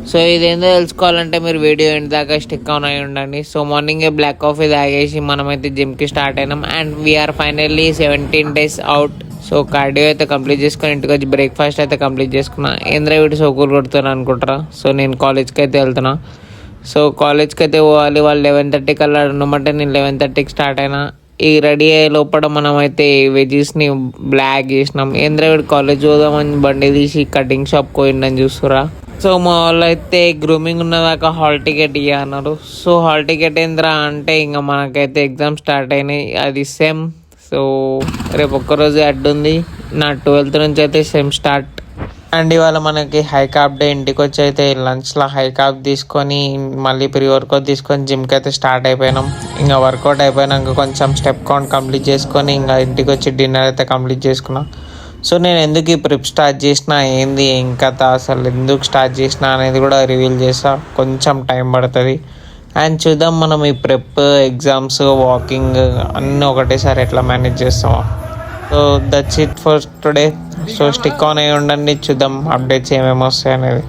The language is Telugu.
సో ఇదేందో తెలుసుకోవాలంటే మీరు వీడియో ఎండ్ దాకా స్టిక్ ఆన్ అయి ఉండండి. సో మార్నింగే బ్లాక్ కాఫీ తాగేసి మనమైతే జిమ్కి స్టార్ట్ అయినాం. And we are finally 17 days out. So cardio అయితే కంప్లీట్ చేసుకుని ఇంటికి వచ్చి బ్రేక్ఫాస్ట్ అయితే కంప్లీట్ చేసుకున్నా. ఏంద్రా వీటి సోకులు కొడుతున్నా అనుకుంటారా. సో నేను కాలేజ్కి అయితే వెళ్తున్నా. సో కాలేజ్కి అయితే పోవాలి. వాళ్ళు 11:30 కల్లా ఉండమంటే నేను 11:30కి స్టార్ట్ అయినా. ఈ రెడీ అయ్యే లోపల మనం అయితే వెజెస్ని బ్లాక్ చేసినాం. ఏంద్రా వీడు కాలేజ్ పోదామని బండి తీసి కటింగ్ షాప్ పోయిండని చూస్తురా. సో మా వాళ్ళు అయితే గ్రూమింగ్ ఉన్నదాకా హాల్ టికెట్ ఇవ్వ అన్నారు. సో హాల్ టికెట్ ఏంద్రా అంటే ఇంకా మనకైతే ఎగ్జామ్ స్టార్ట్ అయినాయి. అది సెమ్. సో రేపు ఒక్కరోజు అడ్డు ఉంది. నా 12th నుంచి అయితే సెమ్ స్టార్ట్. అండ్ ఇవాళ మనకి హై కాప్ డే. ఇంటికి వచ్చి అయితే లంచ్లో హై కాప్ తీసుకొని మళ్ళీ ప్రీ వర్కౌట్ తీసుకొని జిమ్కి అయితే స్టార్ట్ అయిపోయినాం. ఇంకా వర్కౌట్ అయిపోయినాక కొంచెం స్టెప్ కౌంట్ కంప్లీట్ చేసుకొని ఇంకా ఇంటికి వచ్చి డిన్నర్ అయితే కంప్లీట్ చేసుకున్నాం. సో నేను ఎందుకు ఈ ప్రిప్ స్టార్ట్ చేసిన, ఏంది ఇంకా అసలు ఎందుకు స్టార్ట్ చేసిన అనేది కూడా రివీల్ చేస్తా. కొంచెం టైం పడుతుంది. అండ్ చూద్దాం మనం ఈ ప్రెప్, ఎగ్జామ్స్, వాకింగ్ అన్నీ ఒకటేసారి ఎట్లా మేనేజ్ చేస్తామో. So that's it for today. So stick on అయి ఉండండి. చూద్దాం అప్డేట్స్ ఏమేమి వస్తాయి అనేది.